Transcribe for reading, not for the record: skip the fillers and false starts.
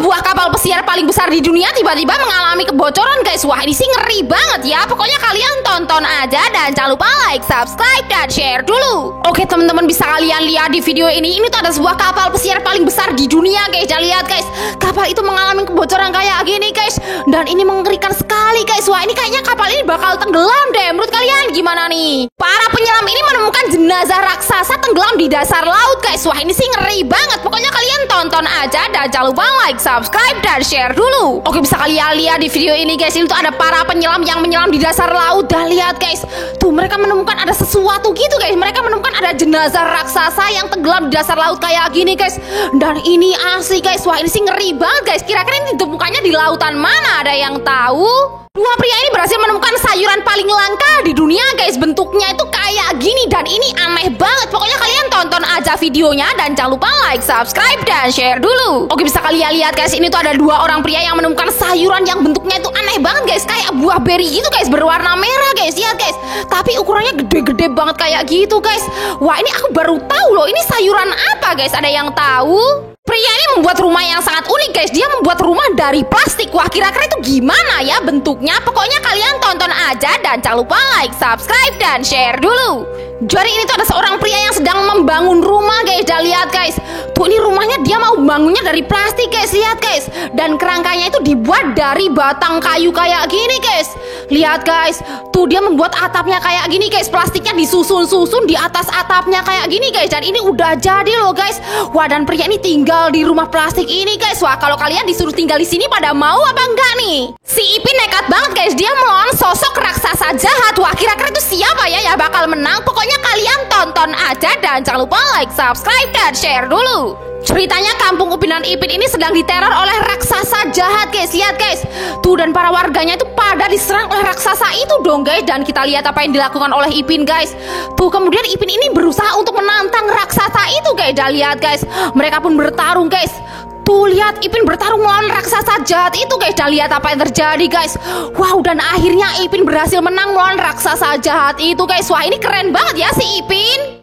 sebuah kapal pesiar paling besar di dunia tiba-tiba mengalami kebocoran guys. Wah ini sih ngeri banget ya. Pokoknya kalian tonton aja dan jangan lupa like, subscribe, dan share dulu. Oke teman-teman, bisa kalian lihat di video ini. Ini tuh ada sebuah kapal pesiar paling besar di dunia guys. Jangan lihat guys, kapal itu mengalami kebocoran kayak gini guys. Dan ini mengerikan sekali guys. Wah ini kayaknya kapal ini bakal tenggelam deh. Menurut kalian gimana nih? Para penyelam ini menemukan jenazah raksasa tenggelam di dasar laut guys. Wah ini sih ngeri banget. Pokoknya kalian tonton aja dan jangan lupa like, subscribe, dan share dulu. Oke, bisa kalian lihat di video ini guys. Ini tuh ada para penyelam yang menyelam di dasar laut. Dan lihat guys, tuh mereka menemukan ada sesuatu gitu guys. Mereka menemukan ada jenazah raksasa yang tenggelam di dasar laut kayak gini guys. Dan ini asli guys. Wah ini sih ngeri banget guys. Kira-kira ini ditemukannya di lautan mana? Ada yang tahu? Dua pria ini berhasil menemukan sayuran paling langka di dunia guys. Bentuknya itu kayak gini dan ini aneh banget. Pokoknya kalian tonton aja videonya dan jangan lupa like, subscribe, dan share dulu. Oke, bisa kalian lihat guys, ini tuh ada dua orang pria yang menemukan sayuran yang bentuknya itu aneh banget guys. Kayak buah beri gitu guys, berwarna merah guys. Lihat guys, tapi ukurannya gede-gede banget kayak gitu guys. Wah ini aku baru tahu loh, ini sayuran apa guys? Ada yang tahu? Pria ini membuat rumah yang sangat unik guys. Dia membuat rumah dari plastik. Wah kira-kira itu gimana ya bentuknya? Pokoknya kalian tonton aja dan jangan lupa like, subscribe, dan share dulu. Jadi ini tuh ada seorang pria yang sedang membangun rumah guys. Dan lihat guys, tuh ini rumahnya dia mau bangunnya dari plastik guys. Lihat guys, dan kerangkanya itu dibuat dari batang kayu kayak gini guys. Lihat guys, tuh dia membuat atapnya kayak gini guys. Plastiknya disusun-susun di atas atapnya kayak gini guys. Dan ini udah jadi loh guys. Wah dan pria ini tinggal di rumah plastik ini guys. Wah kalau kalian disuruh tinggal di sini pada mau apa enggak nih? Si Ipin nekat banget guys. Dia melawan sosok raksasa jahat. Wah kira-kira itu siapa ya bakal menang? Pokoknya kalian tonton aja dan jangan lupa like, subscribe, dan share dulu. Ceritanya kampung Upin dan Ipin ini sedang diteror oleh raksasa jahat guys. Lihat guys, tuh dan para warganya itu pada diserang oleh raksasa itu dong guys. Dan kita lihat apa yang dilakukan oleh Ipin guys. Tuh kemudian Ipin ini berusaha untuk menantang raksasa itu guys. Dan lihat guys, mereka pun bertarung guys. Tuh lihat Ipin bertarung melawan raksasa jahat itu guys. Dan lihat apa yang terjadi guys. Wow, dan akhirnya Ipin berhasil menang melawan raksasa jahat itu guys. Wah ini keren banget ya si Ipin.